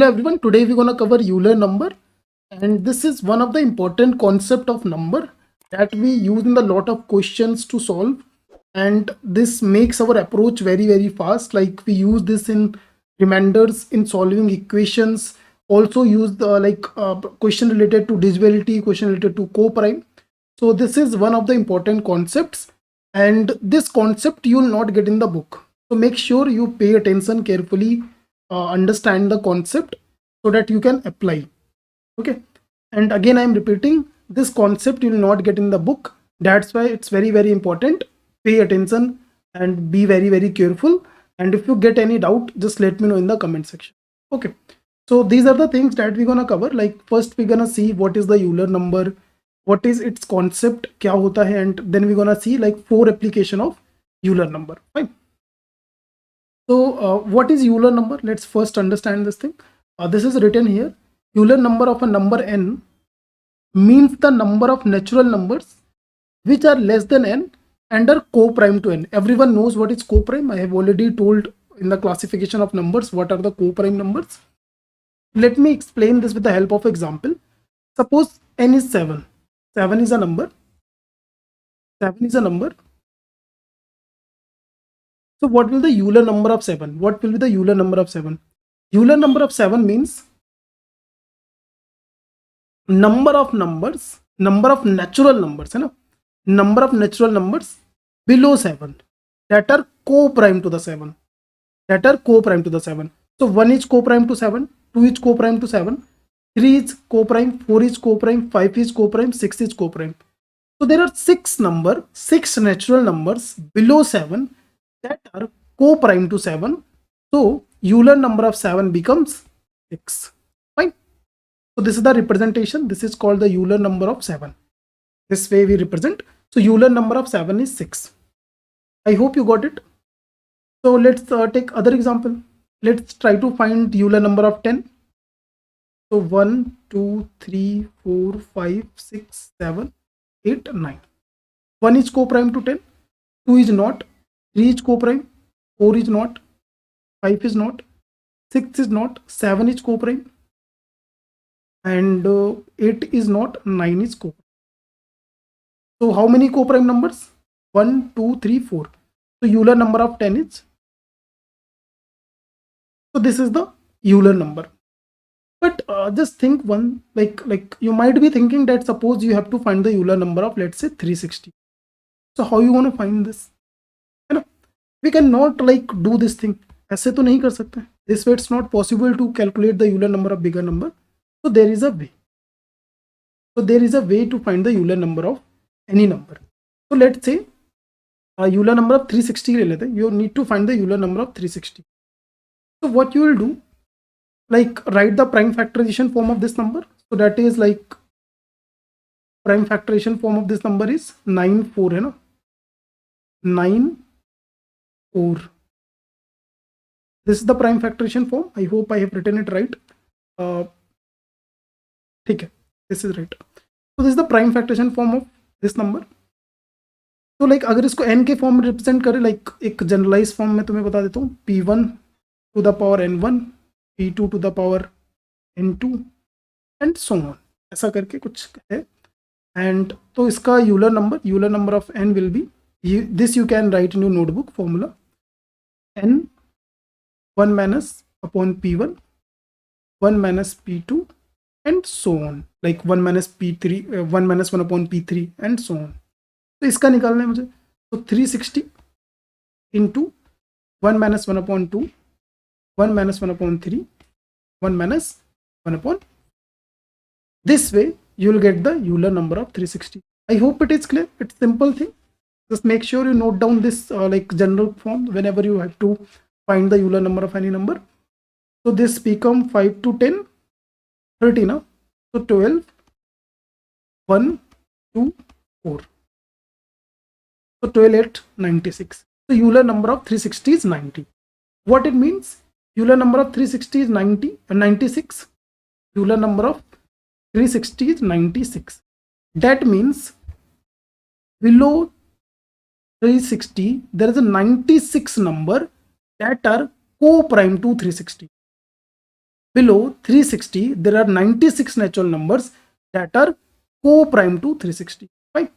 Hello everyone, today we're gonna cover Euler number, and this is one of the important concept of number that we use in a lot of questions to solve, and this makes our approach very fast. Like we use this in reminders, in solving equations, also use the question related to divisibility, question related to co-prime. So this is one of the important concepts, and this concept you will not get in the book. So make sure you pay attention carefully, understand the concept so that you can apply. Okay, and again I'm repeating, this concept you will not get in the book. That's why it's very important. Pay attention and be very careful, and if you get any doubt, just let me know in the comment section. Okay, so these are the things that we're gonna cover. Like first we're gonna see what is the Euler number, what is its concept, kya hota hai, and then we're gonna see like 4 application of Euler number. Fine. So what is Euler number? Let's first understand this thing. This is written here. Euler number of a number n means the number of natural numbers which are less than n and are co-prime to n. Everyone knows what is co-prime. I have already told in the classification of numbers what are the co-prime numbers. Let me explain this with the help of example. Suppose n is 7. 7 is a number. 7 is a number. So what will the Euler number of 7? What will be the Euler number of 7? Euler number of 7 means number of numbers, number of natural numbers, है ना? Number of natural numbers below 7 that are co-prime to the 7. That are co-prime to the 7. So 1 is co-prime to 7, 2 is co-prime to 7, 3 is co-prime, 4 is co-prime, 5 is co-prime, 6 is co-prime. So there are 6 natural numbers below 7 that are co-prime to 7. So Euler number of 7 becomes 6. Fine. So this is the representation. This is called the Euler number of 7. This way we represent. So Euler number of 7 is 6. I hope you got it. So let's take other example. Let's try to find Euler number of 10. So 1, 2, 3, 4, 5, 6, 7, 8, 9. 1 is co-prime to 10. 2 is not. 3 is co-prime. 4 is not. 5 is not. 6 is not. 7 is co-prime. And 8 is not. 9 is co-prime. So how many co-prime numbers? 1, 2, 3, 4. So Euler number of 10 is. So this is the Euler number. But just think one, like you might be thinking that suppose you have to find the Euler number of, let's say, 360. So how you want to find this? You know, we cannot like do this thing. ऐसे तो नहीं कर सकते. This way it's not possible to calculate the Euler number of bigger number. So there is a way. So there is a way to find the Euler number of any number. So let's say Euler number of 360 ले लेते हैं. You need to find the Euler number of 360. So what you will do, like write the prime factorization form of this number. So that is like prime factorization form of this number is 9 4 है ना, 9 4. This is the prime factorization form. I hope I have written it right. ठीक है, this is right. So this is the prime factorization form of this number. तो like अगर इसको n के form में represent करें, लाइक एक generalise form में तुम्हें बता देता हूँ, p1 to the power n1, p2 to the power n2 and so on, ऐसा करके कुछ है. एंड तो इसका Euler number of n will be this. You can write in your notebook formula, n 1 minus upon p1, 1 minus p2 and so on, like 1 minus p3, 1 minus 1 upon p3 and so on. तो इसका निकालना है मुझे. तो 360 into 1 minus 1 upon 2, 1 minus 1 upon 3, 1 minus 1 upon. This way you will get the Euler number of 360. I hope it is clear. It's simple thing. Just make sure you note down this like general form whenever you have to find the Euler number of any number. So this become 5 to 10, 30 now. So 12, 1, 2, 4. So 12, 8, 96. So Euler number of 360 is 90. What it means? Euler number of 360 is 96. Euler number of 360 is 96. That means below 360 there is a 96 number that are co-prime to 360. below 360 there are 96 natural numbers that are co-prime to 360, right?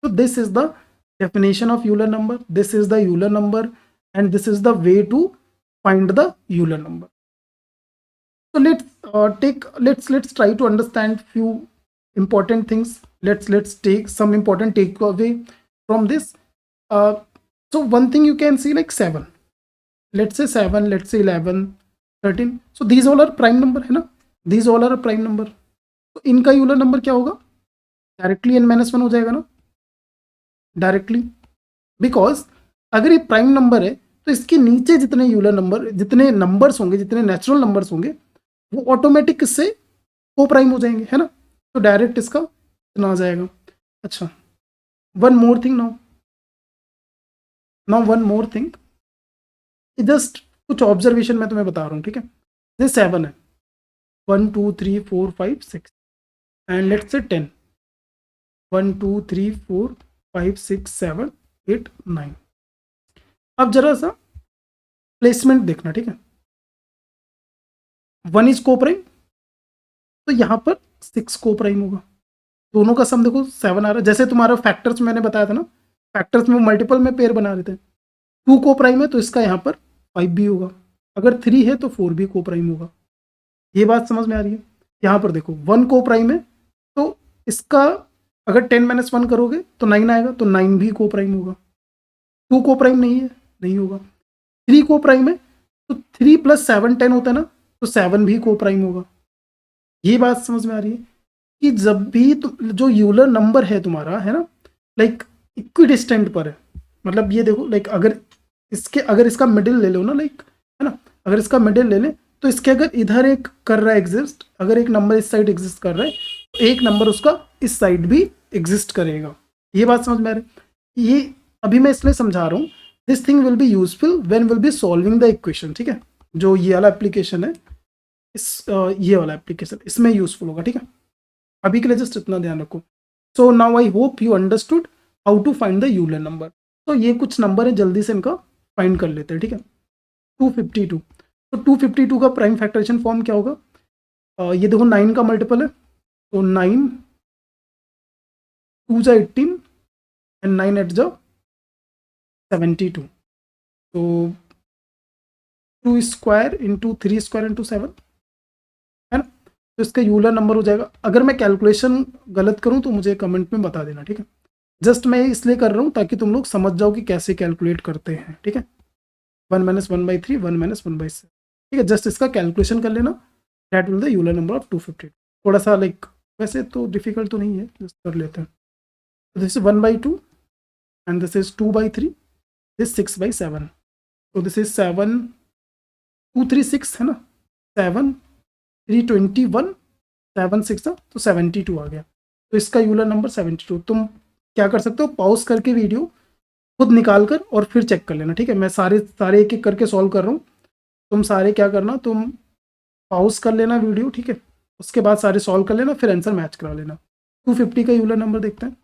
So this is the definition of Euler number, this is the Euler number, and this is the way to find the Euler number. So let's try to understand few important things. Let's take some important takeaway from this. So one thing you can see, like 7, let's say 7, let's say 11, 13, so these all are prime number है ना, these all are a prime number. तो इनका Euler number क्या होगा, directly n-1 हो जाएगा ना, directly, because अगर ये प्राइम नंबर है तो इसके नीचे जितने यूलर नंबर, जितने नंबर्स होंगे, जितने नेचुरल नंबर्स होंगे, वो ऑटोमेटिक इससे को प्राइम हो जाएंगे, है ना, तो डायरेक्ट इसका इतना आ जाएगा. अच्छा, one more thing now one more thing, just कुछ ऑब्जर्वेशन मैं तुम्हें बता रहा हूँ, ठीक है. ये 7 है, 1 2 3 4 5 6 एंड लेट्स से 10, 1 2 3 4 5 6 7 8 9. अब जरा सा प्लेसमेंट देखना, ठीक है. 1 इज को प्राइम, तो यहाँ पर 6 को प्राइम होगा. दोनों का सम देखो 7 आ रहा है. जैसे तुम्हारा फैक्टर्स में मैंने बताया था ना, फैक्टर्स में मल्टीपल में पेयर बना रहे थे. 2 को प्राइम है तो इसका यहाँ पर 5 भी होगा, अगर 3 है तो 4 भी को प्राइम होगा. ये बात समझ में आ रही है. यहाँ पर देखो 1 को प्राइम है तो इसका अगर 10-1 करोगे तो 9 आएगा, तो 9 भी को प्राइम होगा. 2 को प्राइम नहीं है, नहीं होगा. 3 को प्राइम है तो 3 + 7 10 होता है ना, तो 7 भी को प्राइम होगा. ये बात समझ में आ रही है कि जब भी जो यूलर नंबर है तुम्हारा, है ना, लाइक इक्विडिस्टेंट पर है, मतलब ये देखो, लाइक अगर इसका मिडिल ले लो ना, लाइक, है ना, अगर इसका मिडिल ले लें तो इसके अगर इधर एक कर रहा है एग्जिस्ट, अगर एक नंबर इस साइड एग्जिस्ट कर रहा है तो एक नंबर उसका इस साइड भी एग्जिस्ट करेगा. ये बात समझ में आ रही है. ये अभी मैं इसलिए समझा रहा हूँ, this thing will be useful when will be solving the equation, ठीक है. जो ये वाला एप्लीकेशन है, ये वाला एप्लीकेशन इसमें यूजफुल होगा, ठीक है. अभी के लिए जस्ट इतना ध्यान रखो. So now I hope you understood how to find the Euler number. तो ये कुछ नंबर है, जल्दी से इनका फाइंड कर लेते हैं, ठीक है. 252, तो 252 का प्राइम फैक्टराइजेशन फॉर्म क्या होगा. ये देखो 9 का मल्टीपल है, तो 9 2 जा 18 एंड 9 8 जा 72, तो 2 स्क्वायर इंटू 3 स्क्वायर इंटू 7, है ना. तो इसका यूलर नंबर हो जाएगा. अगर मैं कैलकुलेशन गलत करूं तो मुझे कमेंट में बता देना, ठीक है. जस्ट मैं इसलिए कर रहा हूं ताकि तुम लोग समझ जाओ कि कैसे कैलकुलेट करते हैं, ठीक है. 1 - 1/3 1 - 1/7, ठीक है. जस्ट इसका कैलकुलेशन कर लेना, that will the Euler number of 250. थोड़ा सा लाइक वैसे तो डिफिकल्ट तो नहीं है, जस्ट कर लेते हैं. This is 1/2 and this is 2/3, this 6/7, तो दिस इज 7 2 3 6, है ना, 7 3 21 7 6 था, तो 72 आ गया. तो इसका यूलर नंबर 72. तुम क्या कर सकते हो, पॉज करके वीडियो खुद निकाल कर और फिर चेक कर लेना, ठीक है. मैं सारे एक एक करके सॉल्व कर रहा हूँ, तुम सारे क्या करना, तुम पॉज कर लेना वीडियो, ठीक है. उसके बाद सारे सॉल्व कर लेना, फिर आंसर मैच करा लेना. 250 का यूलर नंबर देखते हैं.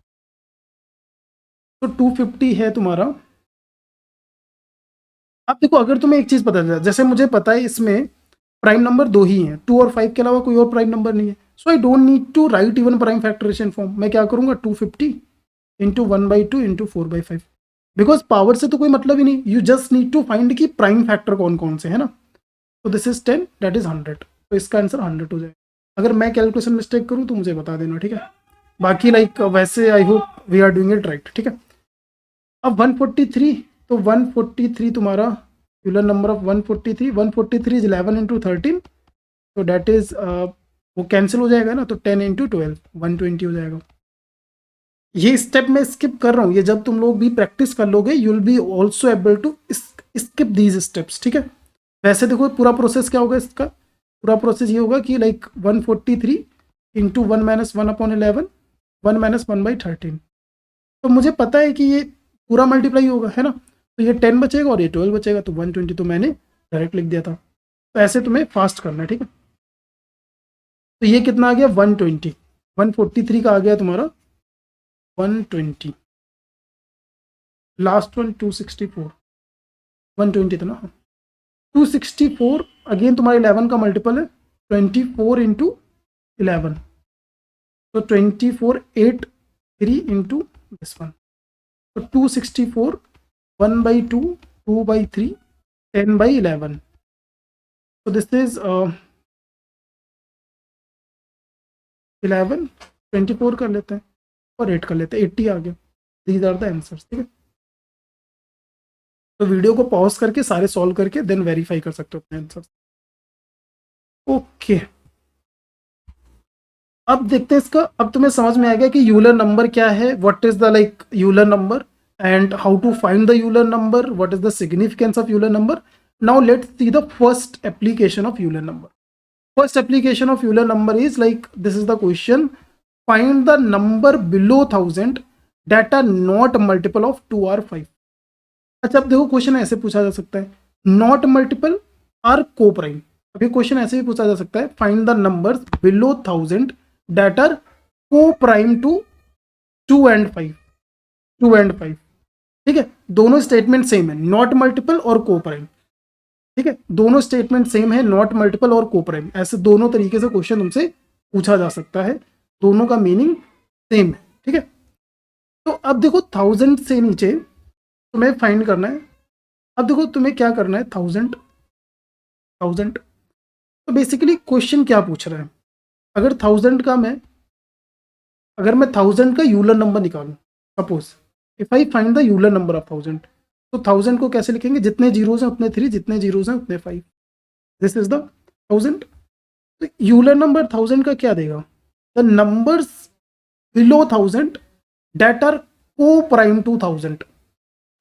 तो 250 है तुम्हारा. अब देखो, अगर तुम्हें एक चीज़ पता चला, जैसे मुझे पता है इसमें प्राइम नंबर 2 ही हैं, 2 और 5 के अलावा कोई और प्राइम नंबर नहीं है. So I don't need to write even prime factorization form. मैं क्या करूँगा, 250 इंटू 1/2 इंटू 4/5, बिकॉज पावर से तो कोई मतलब ही नहीं. You just need to find कि प्राइम फैक्टर कौन कौन से है ना. तो दिस इज 10, दैट इज 100, तो इसका आंसर 100 हो जाएगा. अगर मैं कैलकुलेशन मिस्टेक करूँ तो मुझे बता देना, ठीक है. बाकी लाइक वैसे I hope we are doing it right, ठीक है. अब 143, तो 143 तुम्हारा Euler number of 143 is 11 into 13, तो डैट इज वो कैंसिल हो जाएगा ना, तो 10 इंटू 12 120 हो जाएगा. ये स्टेप मैं स्किप कर रहा हूँ, ये जब तुम लोग भी प्रैक्टिस कर लोगे you will be also able to skip these steps, ठीक है. वैसे देखो पूरा प्रोसेस क्या होगा, इसका पूरा प्रोसेस ये होगा कि लाइक 143 इंटू 1 - 1/11 1 - 1/13, तो मुझे पता है कि ये पूरा मल्टीप्लाई होगा, है ना. तो ये 10 बचेगा और ये 12 बचेगा, तो 120 तो मैंने डायरेक्ट लिख दिया था. तो ऐसे तुम्हें फास्ट करना है, ठीक है. तो ये कितना आ गया, 120. 143 का आ गया तुम्हारा 120. लास्ट वन 264, 120 था ना. 264 अगेन तुम्हारे 11 का मल्टीपल है, 24 into 11. So 24 8 3 into this one. So 264 1 by 2 2 by 3 10 by 11. So this is 11 24 कर लेते हैं और 8 कर लेते हैं, 80 आ गया. These are the answers. ठीक है, तो वीडियो को पॉज करके सारे सॉल्व करके देन वेरीफाई कर सकते हो अपने आंसर्स. ओके, अब देखते हैं इसका. अब तुम्हें समझ में आ गया कि यूलर नंबर क्या है, what is the like Euler number and how to find the Euler number, what is the significance of Euler number. Now let's see the first application of Euler number. First application of Euler number is like this is the question: find the number below 1000 that are not multiple of 2 or 5. अच्छा, अब देखो question ऐसे पूछा जा सकता है, not multiple are को prime. अब ये क्वेश्चन ऐसे भी पूछा जा सकता है, find the numbers below 1000 that are को प्राइम टू 2 and 5. 2 and 5. ठीक है, दोनों स्टेटमेंट सेम है, नॉट मल्टीपल और को प्राइम. ठीक है, दोनों स्टेटमेंट सेम है, नॉट मल्टीपल और को प्राइम. ऐसे दोनों तरीके से क्वेश्चन तुमसे पूछा जा सकता है, दोनों का मीनिंग सेम है. ठीक है, तो अब देखो 1000 से नीचे तुम्हें फाइंड करना है. अब देखो तुम्हें क्या करना है, 1000 तो बेसिकली क्वेश्चन क्या पूछ रहा है. अगर 1000 का अगर मैं 1000 का यूलर नंबर निकालूं, suppose if I find the Euler number of 1000, तो 1000 को कैसे लिखेंगे, जितने जीरोज हैं उतने 3, जितने जीरोज हैं उतने 5. This is the 1000. तो यूलर नंबर 1000 का क्या देगा, the numbers below 1000 that are coprime to 1000,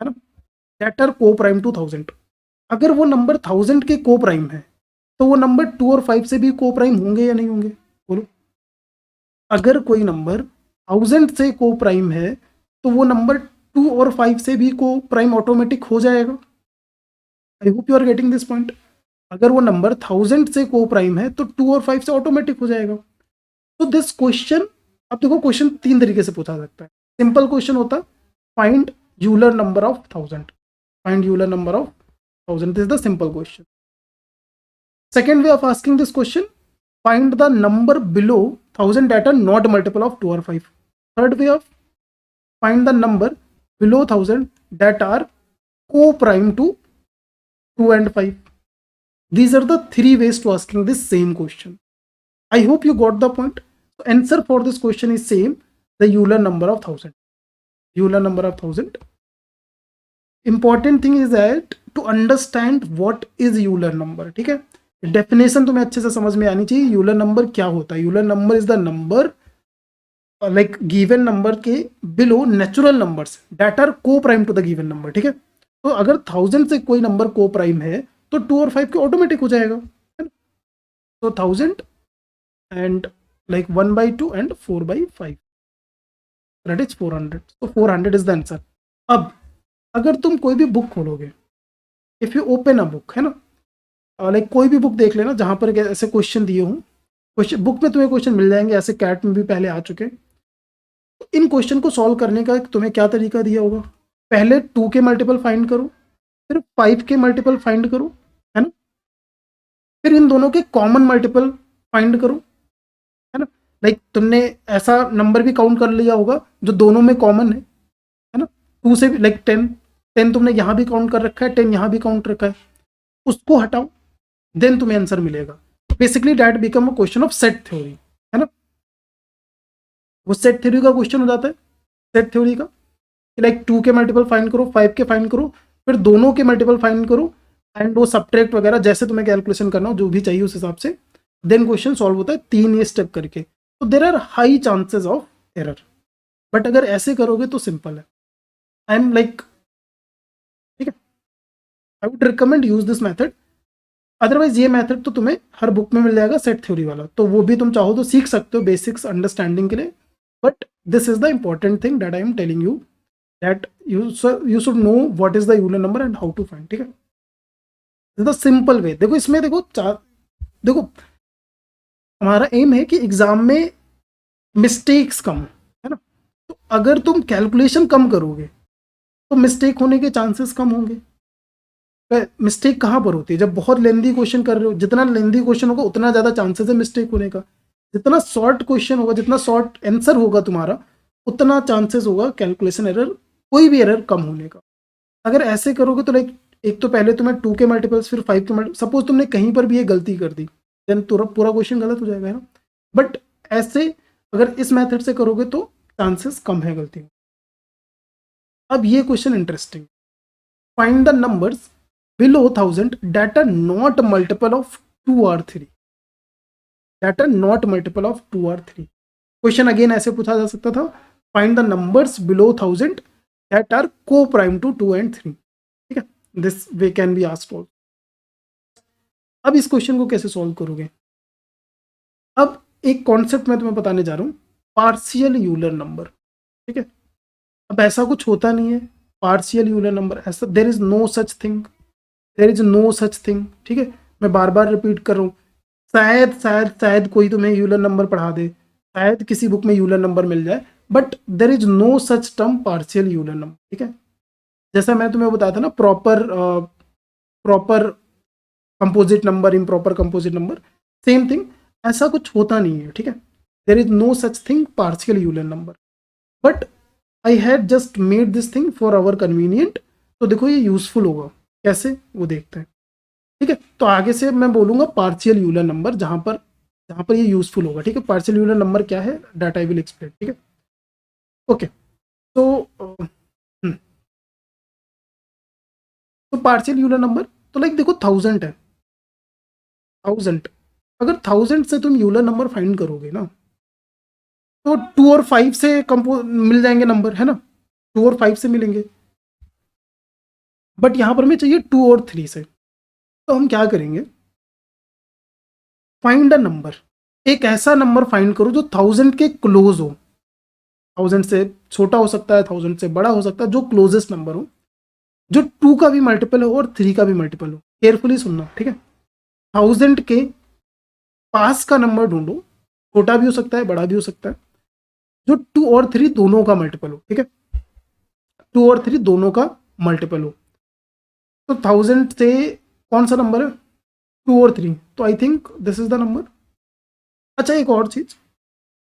है ना, that are coprime to 1000. अगर वो नंबर 1000 के को प्राइम है तो वो नंबर 2 और 5 से भी को प्राइम होंगे या नहीं होंगे, बोलो. अगर कोई नंबर 1000 से को प्राइम है तो वो नंबर 2 और 5 से भी को प्राइम ऑटोमेटिक हो जाएगा. I hope you are getting this point. अगर वो नंबर 1000 से को प्राइम है तो 2 और 5 से ऑटोमेटिक हो जाएगा. तो दिस क्वेश्चन, अब देखो क्वेश्चन 3 तरीके से पूछा सकता है. सिंपल क्वेश्चन होता है find Euler number of 1000. Find Euler number of 1000, this is the simple question. Second way of asking this question, find the number below 1000 that are not multiple of 2 or 5. Third way of, find the number below 1000 that are co-prime to 2 and 5. These are the 3 ways to asking this same question. I hope you got the point. So answer for this question is same, the Euler number of 1000. Euler number of 1000. Important thing is that to understand what is Euler number. ठीक है, definition तुम्हें अच्छे से समझ में आनी चाहिए. Euler number क्या होता है, Euler number is the number like given number के below natural numbers that are coprime to the given number. ठीक है, तो अगर 1000 से कोई नंबर को प्राइम है तो 2 और 5 के ऑटोमेटिक हो जाएगा, है ना. तो 1000 and like 1/2 and 4/5, that is 400. तो 400 इज द आंसर. अब अगर तुम कोई भी बुक खोलोगे, if you open a book, है ना, लाइक कोई भी बुक देख लेना जहाँ पर ऐसे क्वेश्चन दिए हों, क्वेश्चन बुक में तुम्हें क्वेश्चन मिल जाएंगे, ऐसे कैट में भी पहले आ चुके. तो इन क्वेश्चन को सॉल्व करने का तुम्हें क्या तरीका दिया होगा, पहले 2 के मल्टीपल फाइंड करो, फिर 5 के मल्टीपल फाइंड करो, है ना, फिर इन दोनों के कॉमन मल्टीपल फाइंड करो, है ना. लाइक तुमने ऐसा नंबर भी काउंट कर लिया होगा जो दोनों में कॉमन है ना. 2 से भी लाइक 10 तुमने यहाँ भी काउंट कर रखा है, 10 यहाँ भी काउंट रखा है, उसको हटाओ, देन तुम्हें आंसर मिलेगा. Basically that become a question of set theory, है ना. वो सेट थ्योरी का क्वेश्चन हो जाता है, सेट थ्योरी का, लाइक 2 के मल्टीपल फाइंड करो, 5 के फाइंड करो, फिर दोनों के मल्टीपल फाइंड करो, एंड वो सब्ट्रैक्ट वगैरह जैसे तुम्हें कैलकुलेशन करना हो, जो भी चाहिए उस हिसाब से, देन क्वेश्चन सॉल्व होता है 3 ये स्टेप करके. तो there are high chances of error, but अगर ऐसे करोगे तो सिंपल है. आई एम लाइक, ठीक है, I would recommend use this method. Otherwise ये मेथड तो तुम्हें हर बुक में मिल जाएगा सेट थ्योरी वाला, तो वो भी तुम चाहो तो सीख सकते हो बेसिक्स अंडरस्टैंडिंग के लिए. But this is the important thing that I am telling you, that you should know what is the Euler number and how to find. ठीक है, दिस द सिंपल वे. देखो इसमें देखो देखो हमारा एम है कि एग्जाम में मिस्टेक्स कम, है ना. तो अगर तुम कैलकुलेशन कम करोगे तो मिस्टेक होने के चांसेस कम होंगे. मिस्टेक कहाँ पर होती है? जब बहुत लेंदी क्वेश्चन कर रहे हो, जितना लेंदी क्वेश्चन होगा उतना ज़्यादा चांसेस है मिस्टेक होने का। जितना शॉर्ट क्वेश्चन होगा, जितना शॉर्ट आंसर होगा तुम्हारा, उतना चांसेस होगा कैलकुलेशन एरर, कोई भी एरर कम होने का। अगर ऐसे करोगे तो लाइक, एक तो पहले तुम्हें 2 के मल्टीपल्स, फिर 5 के मल्टीपल, सपोज तुमने कहीं पर भी ये गलती कर दी, देन पूरा पूरा क्वेश्चन गलत हो जाएगा, है ना। बट ऐसे अगर इस मेथड से करोगे तो चांसेस कम है गलती में। अब ये question interesting, find the numbers below 1000 that are not multiple of 2 or 3, that are not multiple of 2 or 3। Question again ऐसे पूछा जा सकता था, find the numbers below 1000 that are co-prime to 2 and 3। ठीक है, this way can be asked also. अब इस question को कैसे सॉल्व करोगे? अब एक कॉन्सेप्ट मैं तुम्हें बताने जा रहा हूँ, पार्शियल यूलर नंबर। ठीक है, अब ऐसा कुछ होता नहीं है पार्शियल यूलर नंबर, ऐसा there is no such thing, there is no such thing. ठीक है, मैं बार बार रिपीट कर रहा हूँ, शायद शायद शायद कोई तुम्हें यूलर नंबर पढ़ा दे, शायद किसी बुक में यूलर नंबर मिल जाए, but there is no such term partial Euler number. ठीक है, जैसा मैं तुम्हें बताया था ना, proper proper composite number, improper composite number, same thing, ऐसा कुछ होता नहीं है। ठीक है, there is no such thing partial Euler number, but I had just made this thing for our convenient. तो देखो ये यूजफुल होगा कैसे, वो देखते हैं। ठीक है, तो आगे से मैं बोलूंगा पार्शियल यूलर नंबर, जहां पर ये यूजफुल होगा। ठीक है, पार्शियल यूलर नंबर क्या है, दैट आई विल एक्सप्लेन। ठीक है, ओके। तो तो पार्शियल यूलर नंबर, तो लाइक देखो 1000 है, 1000, अगर 1000 से तुम यूलर नंबर फाइंड करोगे ना, तो 2 और 5 से कंपो मिल जाएंगे नंबर, है ना, 2 और 5 से मिलेंगे। बट यहां पर हमें चाहिए 2 और 3 से, तो हम क्या करेंगे, फाइंड अ नंबर, एक ऐसा नंबर फाइंड करो जो 1000 के क्लोज हो। 1000 से छोटा हो सकता है, 1000 से बड़ा हो सकता है, जो क्लोजेस्ट नंबर हो, जो 2 का भी मल्टीपल हो और 3 का भी मल्टीपल हो। केयरफुली सुनना, ठीक है, 1000 के पास का नंबर ढूंढो, छोटा भी हो सकता है, बड़ा भी हो सकता है, जो 2 और 3 दोनों का मल्टीपल हो। ठीक है, 2 और 3 दोनों का मल्टीपल हो, तो 1000 से कौन सा नंबर है, 2 और 3, तो I think this is the number. अच्छा, एक और चीज,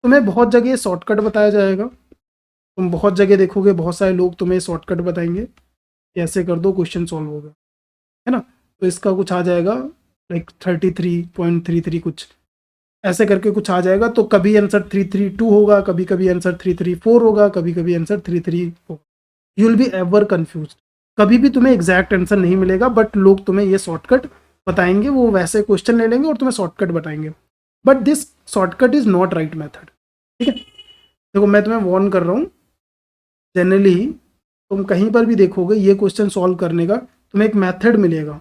तुम्हें बहुत जगह शॉर्टकट बताया जाएगा, तुम बहुत जगह देखोगे, बहुत सारे लोग तुम्हें शॉर्टकट बताएंगे, ऐसे कर दो क्वेश्चन सॉल्व होगा, है ना। तो इसका कुछ आ जाएगा लाइक 33.33 कुछ ऐसे करके कुछ आ जाएगा। तो कभी आंसर 332 होगा, कभी कभी आंसर 334 होगा, कभी कभी आंसर 33 होगा। You will be ever confuse, कभी भी तुम्हें एग्जैक्ट आंसर नहीं मिलेगा, बट लोग तुम्हें ये शॉर्टकट बताएंगे, वो वैसे क्वेश्चन ले लेंगे और तुम्हें शॉर्टकट बताएंगे, but this shortcut is not right method. ठीक है, देखो मैं तुम्हें वार्न कर रहा हूँ, जनरली तुम कहीं पर भी देखोगे ये क्वेश्चन सॉल्व करने का, तुम्हें एक मेथड मिलेगा,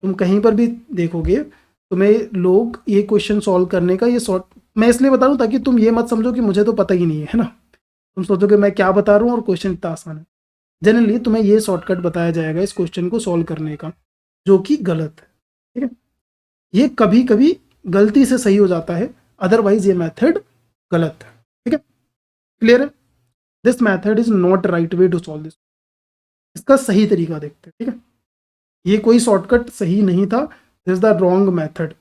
तुम कहीं पर भी देखोगे तुम्हें लोग ये क्वेश्चन सॉल्व करने का ये शॉर्ट, मैं इसलिए बता रहा हूँ ताकि तुम ये मत समझो कि मुझे तो पता ही नहीं है ना, तुम सोचोगे मैं क्या बता रहा हूँ और क्वेश्चन इतना आसान है। जनरली तुम्हें ये शॉर्टकट बताया जाएगा इस क्वेश्चन को सॉल्व करने का, जो कि गलत है। ठीक है, ये कभी कभी गलती से सही हो जाता है, अदरवाइज ये मेथड गलत है। ठीक है, क्लियर है, this method is not right way to solve this, इसका सही तरीका देखते हैं। ठीक है, ये कोई शॉर्टकट सही नहीं था, this is the wrong method.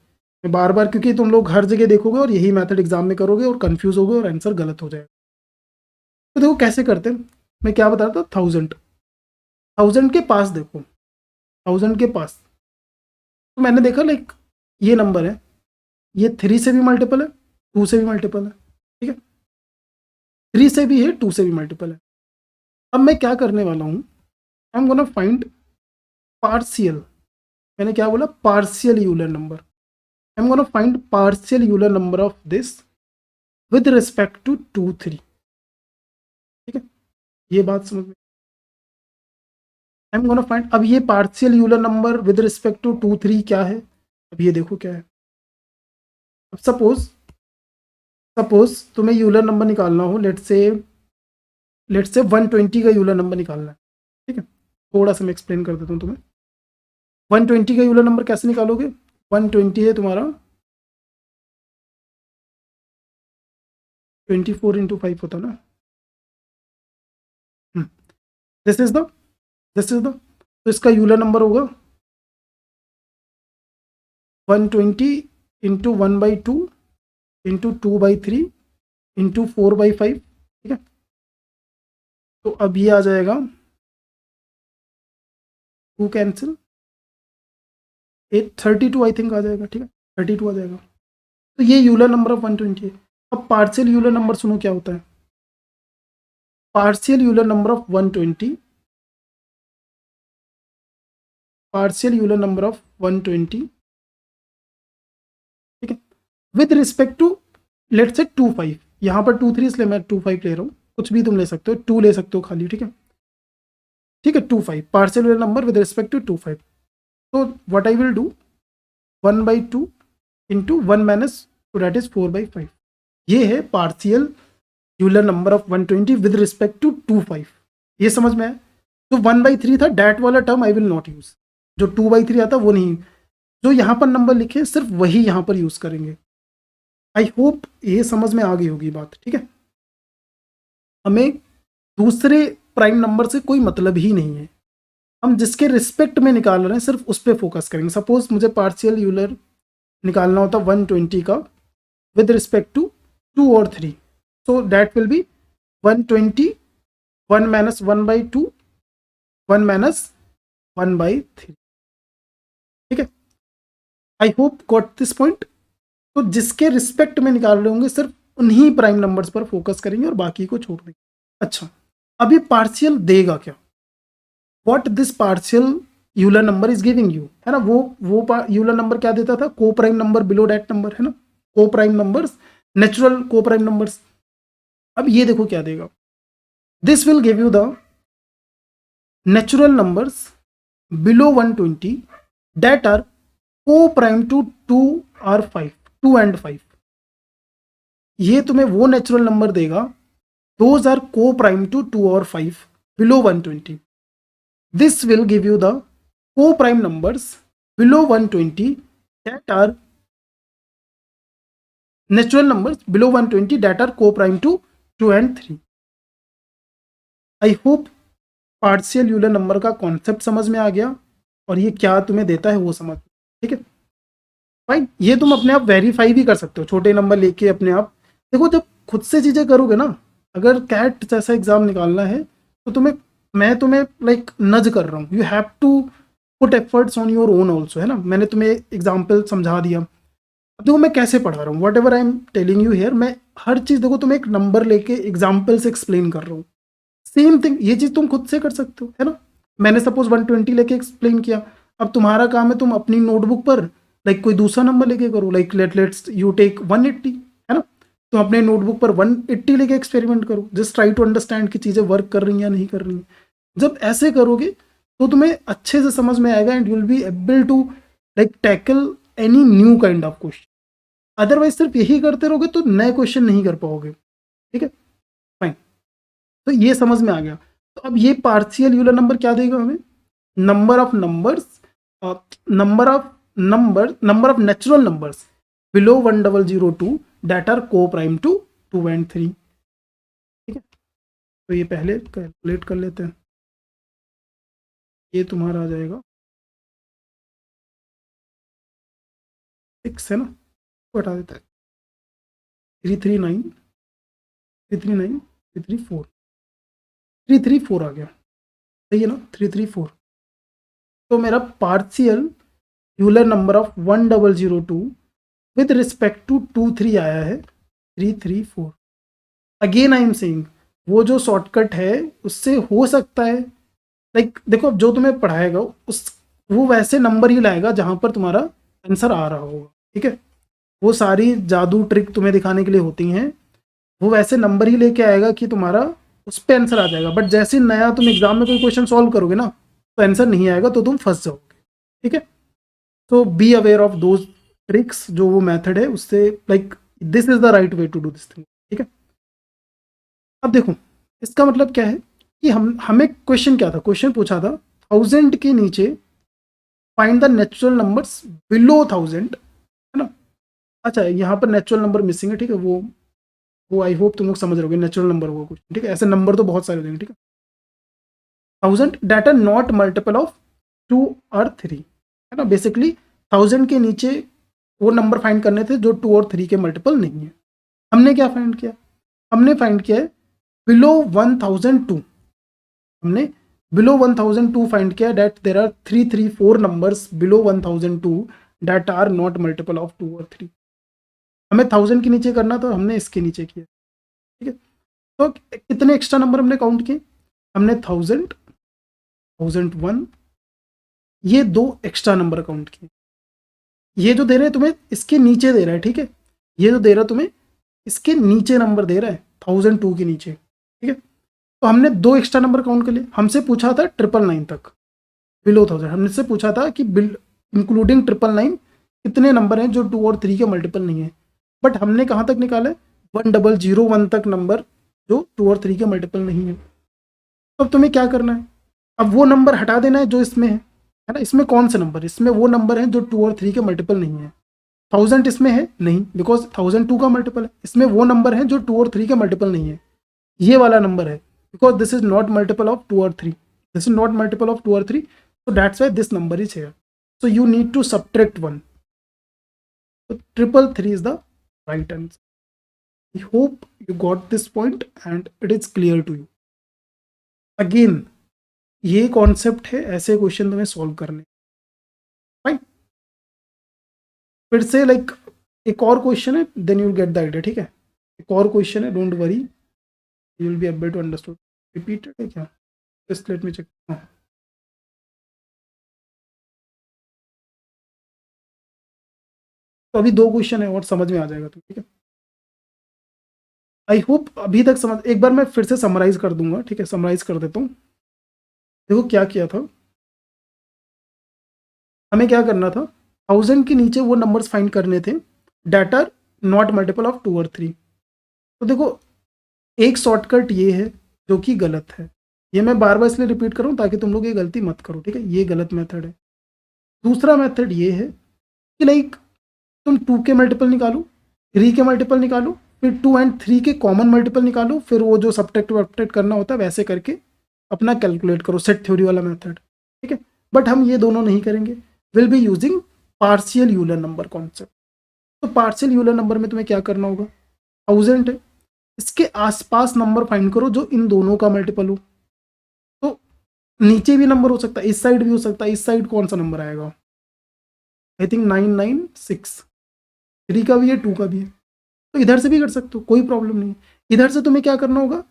मैं बार बार, क्योंकि तुम लोग हर जगह देखोगे और यही मेथड एग्जाम में करोगे और कंफ्यूज होगे और आंसर गलत हो जाएगा। तो देखो कैसे करते हैं, मैं क्या बता रहा था, 1000, 1000 के पास देखो, 1000 के पास, तो मैंने देखा लाइक ये नंबर है, ये 3 से भी मल्टीपल है, 2 से भी मल्टीपल है। ठीक है, 3 से भी है, 2 से भी मल्टीपल है। अब मैं क्या करने वाला हूँ, I am gonna find partial, मैंने क्या बोला, partial Euler number, I am gonna find partial Euler number of this with respect to 2 3। ठीक है, ये बात समझ में, आई एम गोना फाइंड, अब ये partial Euler number with respect to 2 3 क्या है, अब ये देखो क्या है। अब सपोज, तुम्हें यूलर नंबर निकालना हो, लेट्स से 120 का यूलर नंबर निकालना है। ठीक है, थोड़ा सा मैं एक्सप्लेन कर देता हूँ तुम्हें, 120 का यूलर नंबर कैसे निकालोगे, 120 है तुम्हारा 24 × 5 होता ना, दिस इज द तो इसका यूलर नंबर होगा 120 इंटू 1/2 इंटू 2/3 इंटू 4/5, ठीक है। तो अब ये आ जाएगा 2 कैंसिल 32 आई थिंक आ जाएगा, ठीक है, 32 आ जाएगा। तो ये यूलर नंबर ऑफ 120 है। अब पार्शियल यूलर नंबर सुनो क्या होता है। Partial Euler number of 120, partial Euler number of 120, ठीक है, with respect to let's say 25, यहाँ पर 23 इसलिए मैं 25 ले रहा हूँ, कुछ भी तुम ले सकते हो, 2 ले सकते हो खाली, ठीक है, ठीक है, 25 partial Euler number with respect to 25। तो what I will do 1/2 into 1 minus, तो डेट इज 4/5। ये है partial Euler number of 120 with respect to 25। ये समझ में आया। जो 1/3 था डैट वाला term I will not use, जो 2/3 आता वो नहीं, जो यहाँ पर नंबर लिखे सिर्फ वही यहाँ पर यूज करेंगे। आई होप ये समझ में आ गई होगी बात, ठीक है। हमें दूसरे प्राइम नंबर से कोई मतलब ही नहीं है, हम जिसके रिस्पेक्ट में निकाल रहे हैं सिर्फ उस पर फोकस करेंगे। सपोज मुझे पार्शियल यूलर निकालना होता 120 का विद रिस्पेक्ट टू 2 और 3, so that will be 120 1 minus 1/2 1 minus 1/3, ठीक है। I hope got this point. तो जिसके रिस्पेक्ट में निकाल रहे होंगे सिर्फ उन्हीं प्राइम नंबर्स पर फोकस करेंगे और बाकी को छोड़ देंगे। अच्छा, अभी पार्शियल देगा क्या, what this partial Euler number is giving you, है ना। वो यूलर नंबर क्या देता था, को prime number below that number, है ना, को प्राइम नंबर्स, नेचुरल को प्राइम नंबर्स। अब ये देखो क्या देगा, this will give you the natural numbers below 120 that are co-prime to 2 or 5, 2 and 5। ये तुम्हें वो नेचुरल नंबर देगा those are co-prime to 2 or 5 below 120। This will give you the co-prime numbers below 120 that are natural numbers below 120 that are co-prime to 2 and 3। I hope partial Euler number का concept समझ में आ गया और ये क्या तुम्हें देता है वो समझ, ठीक है फाइन। ये तुम अपने आप वेरीफाई भी कर सकते हो, छोटे नंबर लेके अपने आप देखो। जब खुद से चीज़ें करोगे ना, अगर कैट जैसा एग्जाम निकालना है तो मैं तुम्हें लाइक नज कर रहा हूँ, you have to put efforts on your own also, है ना। मैंने तुम्हें एग्जाम्पल समझा दिया। अब देखो मैं कैसे पढ़ा रहा हूँ, whatever I am telling you here, मैं हर चीज़ देखो तुम्हें एक नंबर लेके एग्जाम्पल से एक्सप्लेन कर रहा हूँ। सेम थिंग ये चीज़ तुम खुद से कर सकते हो, है ना। मैंने सपोज 120 लेके एक्सप्लेन किया, अब तुम्हारा काम है तुम अपनी नोटबुक पर लाइक कोई दूसरा नंबर लेके करो, लाइक लेट्स यू टेक 180, है ना। तुम अपने नोटबुक पर 180 लेके एक्सपेरिमेंट करो, जस्ट ट्राई टू अंडरस्टैंड कि चीज़ें वर्क कर रही हैं या नहीं कर रही हैं। जब ऐसे करोगे तो तुम्हें अच्छे से समझ में आएगा and you will be able to like tackle any new kind of question. Otherwise सिर्फ यही करते रहोगे तो नए क्वेश्चन नहीं कर पाओगे, ठीक है फाइन। तो ये समझ में आ गया। तो अब ये पार्शियल यूलर नंबर क्या देगा हमें, number of numbers, number of natural numbers below 1002 that are coprime to 2 and 3, ठीक है। तो ये पहले कैलकुलेट कर लेते हैं। ये तुम्हारा आ जाएगा 6, है ना, तो हटा देता है 339 339 334 334 आ गया, सही है ना, 334। तो मेरा partial Euler number of 1002 with respect to 23 आया है 334। अगेन आई एम सेइंग वो जो शॉर्टकट है उससे हो सकता है लाइक देखो अब जो तुम्हें पढ़ाएगा उस वो वैसे नंबर ही लाएगा जहां पर तुम्हारा आंसर आ रहा होगा, ठीक है। वो सारी जादू ट्रिक तुम्हें दिखाने के लिए होती हैं, वो वैसे नंबर ही लेके आएगा कि तुम्हारा उस पर आंसर आ जाएगा। बट जैसे नया तुम एग्जाम में कोई क्वेश्चन सॉल्व करोगे ना तो आंसर नहीं आएगा, तो तुम फंस जाओगे, ठीक है। तो be aware of those tricks, जो वो मेथड है उससे like this is the right way to do this thing, ठीक है। अब देखो इसका मतलब क्या है कि हमें क्वेश्चन क्या था, क्वेश्चन पूछा था 1000 के नीचे find the natural numbers below 1000, है ना। अच्छा यहाँ पर नेचुरल नंबर मिसिंग है, ठीक है, वो आई होप तुम लोग समझ रहोगे नेचुरल नंबर होगा कुछ, ठीक है। ऐसे नंबर तो बहुत सारे हो जाएंगे, ठीक है। 1000 that are not multiple of 2 और 3, है ना। बेसिकली 1000 के नीचे वो नंबर फाइंड करने थे जो 2 और 3 के मल्टीपल नहीं है। हमने क्या फाइंड किया, हमने फाइंड किया है बिलो 1002। हमने बिलो 1002 फाइंड किया that there are 334 numbers below 1002 that are not multiple of 2 और 3। हमें 1000 के नीचे करना तो हमने इसके नीचे किया, ठीक है। तो कितने एक्स्ट्रा नंबर हमने काउंट किए, हमने 1000, 1001, ये 2 एक्स्ट्रा नंबर काउंट किए। ये जो दे रहे हैं तुम्हें इसके नीचे दे रहा है, ठीक है। ये जो दे रहा है तुम्हें इसके नीचे नंबर दे रहा है 1002 के नीचे, ठीक है। तो हमने 2 एक्स्ट्रा नंबर काउंट कर लिए। हमसे पूछा था 999 तक बिलो 1000, हमसे पूछा था कि बिल इंक्लूडिंग 999 कितने नंबर हैं जो 2 और 3 के मल्टीपल नहीं है। बट हमने कहाँ तक निकाला है, 1001 तक नंबर जो 2 और 3 के मल्टीपल नहीं है। तो अब तुम्हें क्या करना है, अब वो नंबर हटा देना है जो इसमें है ना। इसमें कौन से नंबर, इसमें वो नंबर है जो 2 और 3 के मल्टीपल नहीं है। 1000 इसमें है नहीं, बिकॉज 1002 का मल्टीपल है। इसमें वो नंबर है जो 2 और 3 के मल्टीपल नहीं है, ये वाला नंबर है, because this is not multiple of 2 और 3, this is not multiple of 2 और 3, so that's why this number is here. So you need to subtract 1. So 333 is the right answer. I hope you got this point and it is clear to you. Again, ये concept है, ऐसे question तुम्हें solve करने, right. फिर से like एक और question है, then you will get the idea, ठीक है। एक और क्वेश्चन है, don't worry, you will be able to understood. Repeated है क्या, जस्ट लेट मी चेक। तो अभी 2 क्वेश्चन है और समझ में आ जाएगा तो, ठीक है। आई होप अभी तक समझ, एक बार मैं फिर से समराइज कर दूंगा, ठीक है। समराइज कर देता हूँ। देखो क्या किया था, हमें क्या करना था, 1000 के नीचे वो नंबर्स फाइंड करने थे that are not multiple of 2 और 3। तो देखो एक शॉर्टकट ये है जो कि गलत है, ये मैं बार बार इसलिए रिपीट करूँ ताकि तुम लोग ये गलती मत करो, ठीक है। ये गलत मेथड है। दूसरा मेथड ये है कि लाइक तुम 2 के मल्टीपल निकालो, 3 के मल्टीपल निकालो, फिर 2 एंड 3 के कॉमन मल्टीपल निकालो, फिर वो जो सब्ट्रैक्ट वब्ट्रैक्ट करना होता है वैसे करके अपना कैलकुलेट करो, सेट थ्योरी वाला मेथड, ठीक है। बट हम ये दोनों नहीं करेंगे, will be using partial Euler number concept. तो पार्शियल यूलर नंबर में तुम्हें क्या करना होगा, 1000 है, इसके आसपास नंबर फाइंड करो जो इन दोनों का मल्टीपल हो। तो नीचे भी नंबर हो सकता है, इस साइड भी हो सकता है, इस साइड कौन सा नंबर आएगा, आई थिंक 996, 3 का भी है 2 का भी है, तो इधर से भी कर सकते हो, कोई प्रॉब्लम नहीं। इधर से तुम्हें क्या करना होगा,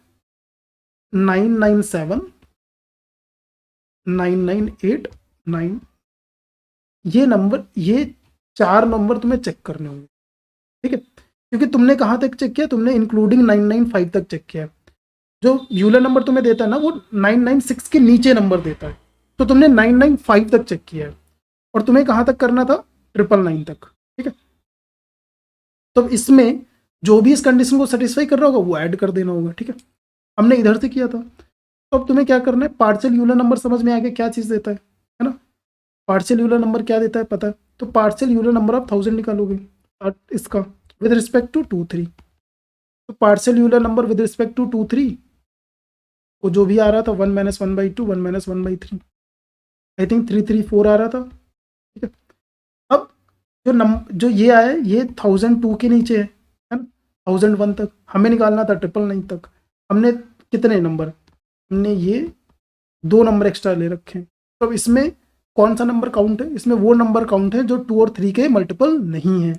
997, 9989, ये नंबर, ये 4 नंबर तुम्हें चेक करने होंगे, ठीक है। क्योंकि तुमने कहाँ तक चेक किया, तुमने इंक्लूडिंग 995 तक चेक किया है। जो यूलर नंबर तुम्हें देता है ना वो 996 के नीचे नंबर देता है, तो तुमने 995 तक चेक किया है और तुम्हें कहाँ तक करना था, 999 तक, ठीक है। तो इसमें जो भी इस कंडीशन को सेटिस्फाई कर रहा होगा वो ऐड कर देना होगा, ठीक है। हमने इधर से किया था। तो अब तुम्हें क्या करना है, पार्शियल यूलर नंबर समझ में आ गया क्या चीज़ देता है ना। पार्शियल यूलर नंबर क्या देता है पता है, तो पार्शियल यूलर नंबर आप 1000 निकालोगे और इसका विद रिस्पेक्ट टू 2 3। तो partial Euler number with respect to 2 3 वो जो भी आ रहा था 1 - 1/2, 1 - 1/3, आई थिंक 334 आ रहा था, ठीक है। अब जो ये आया है ये 1002 के नीचे है ना, 1001 तक हमें निकालना था, 999 तक। हमने कितने नंबर, हमने ये 2 नंबर एक्स्ट्रा ले रखे हैं। तो अब इसमें कौन सा नंबर काउंट है, इसमें वो नंबर काउंट है जो 2 और 3 के मल्टीपल नहीं है।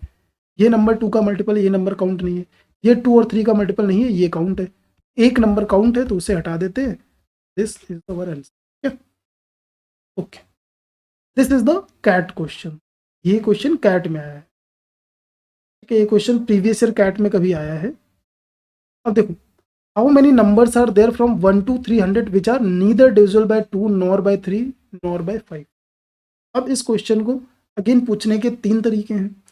ये नंबर 2 का मल्टीपल है, ये नंबर काउंट नहीं है। ये 2 और 3 का मल्टीपल नहीं है, ये काउंट है। एक नंबर काउंट है तो उसे हटा देते हैं। This is our answer, okay. This is the CAT question, ये क्वेश्चन कैट में आया है, ठीक है। ये क्वेश्चन प्रीवियस ईयर कैट में कभी आया है। अब देखो, how many numbers are there from 1 to 300 which are neither divisible by 2 nor by 3 nor by 5। अब इस क्वेश्चन को अगेन पूछने के 3 तरीके हैं।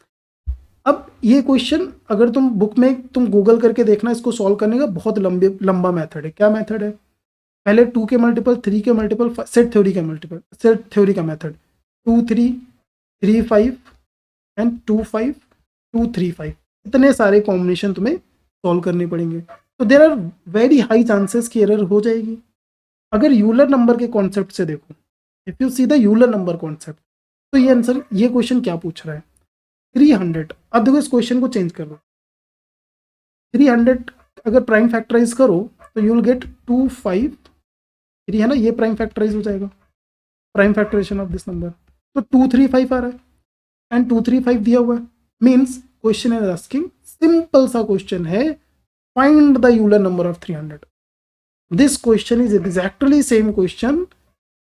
अब ये क्वेश्चन अगर तुम बुक में तुम गूगल करके देखना, इसको सॉल्व करने का बहुत लंबा मेथड है। क्या मेथड है, पहले 2 के मल्टीपल, 3 के मल्टीपल, सेट थ्योरी का मल्टीपल, सेट थ्योरी का मेथड 2 3 3 5 एंड 2 5 2 3 5, इतने सारे कॉम्बिनेशन तुम्हें सॉल्व करने पड़ेंगे। तो there are very high chances की एरर हो जाएगी। अगर यूलर नंबर के कॉन्सेप्ट से देखो, if you see the Euler number concept, तो ये आंसर, ये क्वेश्चन क्या पूछ रहा है, 300। अब देखो इस क्वेश्चन को चेंज कर दो, 300 अगर प्राइम फैक्टराइज करो तो यू विल गेट 253 है ना, ये प्राइम फैक्टराइज हो जाएगा, prime factorization of this number. तो 235 आ रहा है एंड 235 दिया हुआ है, means question is asking, simple सा क्वेश्चन है, find the Euler number of 300। This question is exactly same question,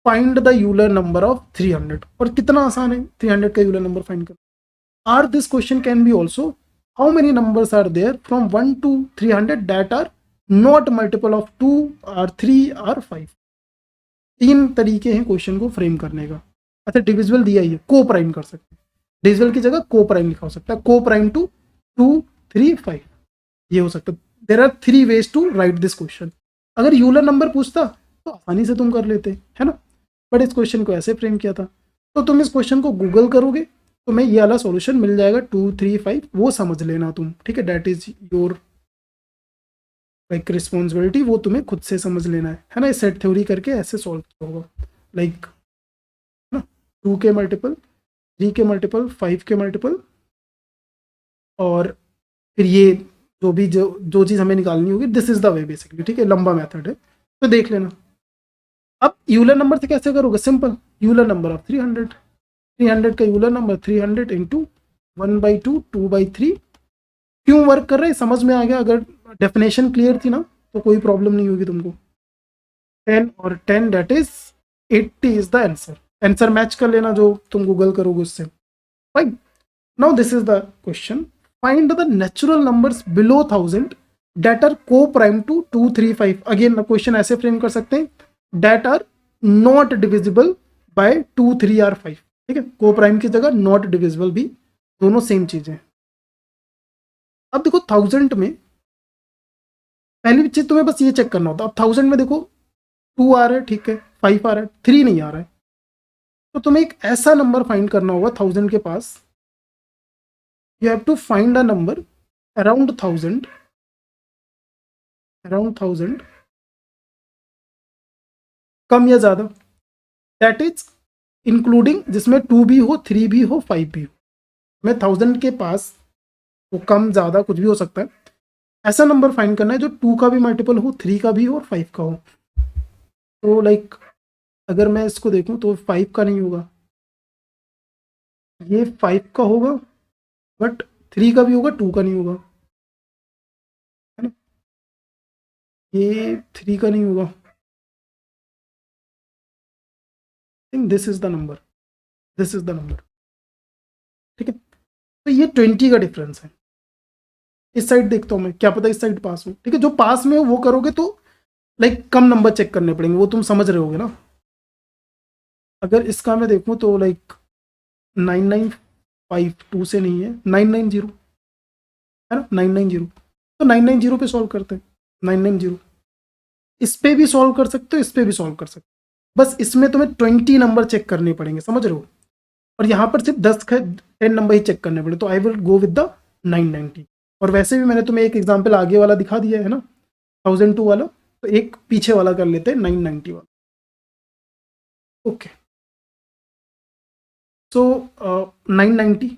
find the Euler number of 300। और कितना आसान है 300 का यूलर नंबर फाइंड कर। Or this question can be also, how many numbers are there from 1 to 300 that are not multiple of 2 और 3 और 5। तीन तरीके हैं क्वेश्चन को फ्रेम करने का। अच्छा डिविजिबल दिया ही है, को प्राइम कर सकते हैं, डिविजिबल की जगह को प्राइम लिखा हो सकता है, को प्राइम टू 2 3 5, ये हो सकता है। There are 3 ways to write this question. अगर यूलर नंबर पूछता तो आसानी से तुम कर लेते, है ना, बट इस क्वेश्चन को ऐसे फ्रेम किया था। तो तुम इस क्वेश्चन को गूगल करोगे तो मैं ये वाला सॉल्यूशन मिल जाएगा 2 3 5, वो समझ लेना तुम, ठीक है, that is your like responsibility, वो तुम्हें खुद से समझ लेना है ना, सेट थ्योरी करके ऐसे सॉल्व किया होगा, लाइक ना 2 के मल्टीपल, 3 के मल्टीपल, 5 के मल्टीपल, और फिर ये जो चीज़ हमें निकालनी होगी, this is the way basically, ठीक है, लंबा मेथड है, तो देख लेना। अब यूलर नंबर से कैसे करोगे, सिंपल, यूलर नंबर ऑफ 300, 300 का यूलर नंबर 300 इंटू 1/2 2/3। क्यों वर्क कर रहा है समझ में आ गया, अगर डेफिनेशन क्लियर थी ना तो कोई प्रॉब्लम नहीं होगी तुमको। 10 और 10 that is 80 is the answer. Answer match कर लेना जो तुम गूगल करोगे उससे। Fine, now this is the question, find the natural numbers below 1000 that are coprime to 2 3 5। Again question ऐसे फ्रेम कर सकते हैं, that are not divisible by 2 3 और 5, ठीक है, को प्राइम की जगह नॉट डिविजिबल भी, दोनों सेम चीजें। अब देखो 1000 में पहली चीज तुम्हें बस ये चेक करना होता है, अब 1000 में देखो 2 आ रहा है, ठीक है, 5 आ रहा है, 3 नहीं आ रहा है, तो तुम्हें एक ऐसा नंबर फाइंड करना होगा 1000 के पास, you have to find a number around 1000, कम या ज्यादा, दैट इज इंक्लूडिंग जिसमें 2 भी हो, 3 भी हो, 5 भी हो। मैं 1000 के पास वो कम ज़्यादा कुछ भी हो सकता है, ऐसा नंबर फाइंड करना है जो 2 का भी मल्टीपल हो, 3 का भी हो और 5 का हो। तो लाइक अगर मैं इसको देखूं तो 5 का नहीं होगा, ये 5 का होगा, बट 3 का भी होगा, 2 का नहीं होगा, है ना, ये 3 का नहीं होगा। Think this is the number, this is the number, ठीक है। तो ये 20 का डिफरेंस है। इस साइड देखता हूँ मैं, क्या पता इस साइड पास हो, ठीक है, जो पास में हो वो करोगे तो लाइक कम नंबर चेक करने पड़ेंगे, वो तुम समझ रहे होगे ना। अगर इसका मैं देखूं तो लाइक 9952 से नहीं है, 990 है ना, 990, तो 990 पे सॉल्व करते हैं, 990 इस पे भी सॉल्व कर सकते हो, इस पे भी सॉल्व कर सकते हो, बस इसमें तुम्हें 20 नंबर चेक करने पड़ेंगे, समझ रहे हो, और यहाँ पर सिर्फ 10 नंबर ही चेक करने पड़े, तो I will go with the 990। और वैसे भी मैंने तुम्हें एक एग्जाम्पल आगे वाला दिखा दिया है ना, 1002 वाला, तो एक पीछे वाला कर लेते हैं 990 वाला। Okay, so 990,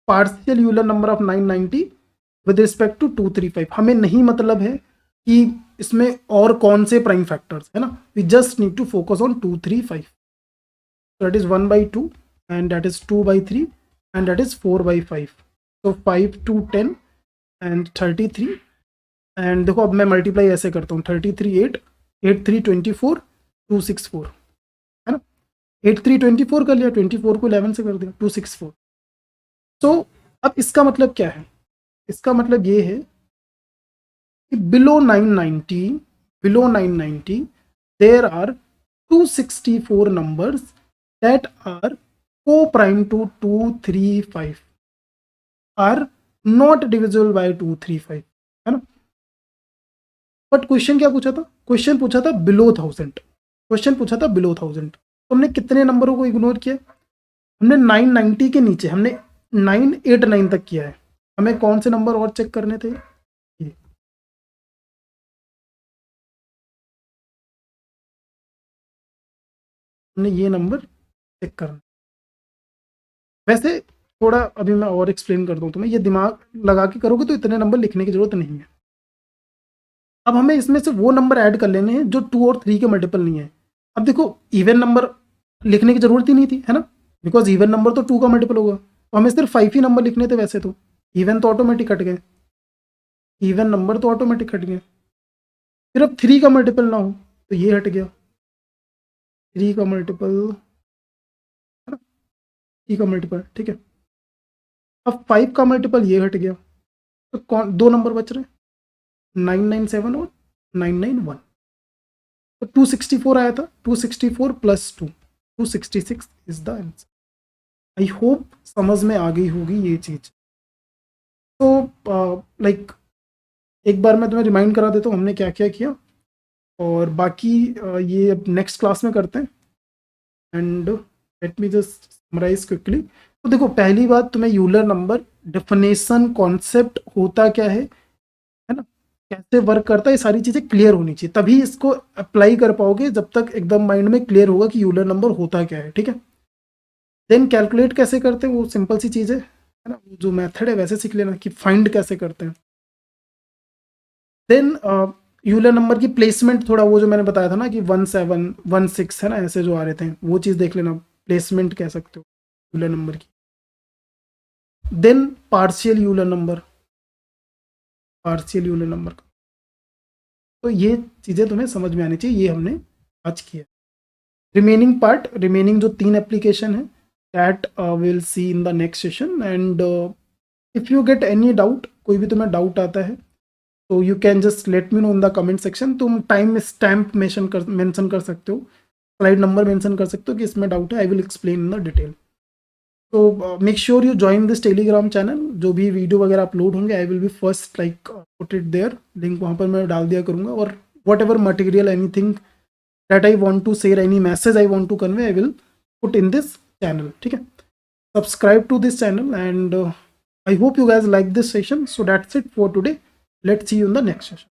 partial Euler number of 990 with respect to 235। हमें नहीं मतलब है कि इसमें और कौन से प्राइम फैक्टर्स है ना, we just need to focus on 235, that is 1/2 and that is 2/3 and that is 4/5, तो 5 to 10 एंड 33। एंड देखो अब मैं मल्टीप्लाई ऐसे करता हूँ, 33 8 8 3 24 264, है ना, 8 3 24 कर लिया, 24 को 11 से कर दिया, 264। तो अब इसका मतलब क्या है, इसका मतलब ये है कि below 990 there are 264 numbers that are coprime to 235 are not divisible by 235, है ना। बट क्वेश्चन क्या पूछा था, क्वेश्चन पूछा था बिलो 1000, क्वेश्चन पूछा था बिलो 1000, तो हमने कितने नंबरों को इग्नोर किया, हमने 990 के नीचे हमने 989 तक किया है, हमें कौन से नंबर और चेक करने थे, ये हमने ये नंबर चेक करना। वैसे थोड़ा अभी मैं और एक्सप्लेन कर दूं तुम्हें, ये दिमाग लगा के करोगे तो इतने नंबर लिखने की जरूरत नहीं है। अब हमें इसमें से वो नंबर ऐड कर लेने हैं जो 2 और 3 के मल्टीपल नहीं है। अब देखो इवन नंबर लिखने की जरूरत ही नहीं थी, है ना, बिकॉज इवन नंबर तो 2 का मल्टीपल होगा, तो हमें सिर्फ 5 ही नंबर लिखने थे। वैसे तो इवन तो ऑटोमेटिक कट गए, इवन नंबर तो ऑटोमेटिक कट गए। फिर अब 3 का मल्टीपल ना हो तो ये हट गया, 3 का मल्टीपल, है ना, 3 का मल्टीपल, ठीक है। अब 5 का मल्टीपल ये हट गया, तो कौन दो नंबर बच रहे हैं, 997 और 991। तो 264 आया था, 264 plus 2, 266 is the answer. I hope समझ में आ गई होगी ये चीज। तो लाइक एक बार मैं तुम्हें रिमाइंड करा देता हूँ हमने क्या क्या किया, और बाकी ये अब नेक्स्ट क्लास में करते हैं। And let me just summarize quickly. तो देखो पहली बात, तुम्हें यूलर नंबर डेफिनेशन, कॉन्सेप्ट होता क्या है ना, कैसे वर्क करता है, ये सारी चीज़ें क्लियर होनी चाहिए, तभी इसको अप्लाई कर पाओगे, जब तक एकदम माइंड में क्लियर होगा कि यूलर नंबर होता क्या है, ठीक है। देन कैलकुलेट कैसे करते हैं वो सिंपल सी चीज़ है ना, जो मेथड है वैसे सीख लेना कि फाइंड कैसे करते हैं। देन यूलर नंबर की प्लेसमेंट, थोड़ा वो जो मैंने बताया था ना कि 1716 है ना, ऐसे जो आ रहे थे वो चीज़ देख लेना, प्लेसमेंट कह सकते हो यूलर नंबर की। Then partial Euler number, partial Euler number का, तो ये चीज़ें तुम्हें समझ में आनी चाहिए, ये हमने आज किया। रिमेनिंग पार्ट, रिमेनिंग जो 3 एप्लीकेशन है, that will see in the next session. And if you get any doubt, कोई भी तुम्हें डाउट आता है तो you can just let me know in the comment section. तुम टाइम स्टैम्प मेंशन कर सकते हो, स्लाइड नंबर मेंशन कर सकते हो कि इसमें डाउट है, I will explain in the detail. तो make sure you join this telegram channel, जो भी वीडियो वगैरह अपलोड होंगे I will be first like put it there, link वहाँ पर मैं डाल दिया करूँगा। और whatever material, anything that I want to share, any message I want to convey, I will put in this channel, ठीक है। Subscribe to this channel and I hope you guys like this session. So that's it for today. Let's see you in the next session.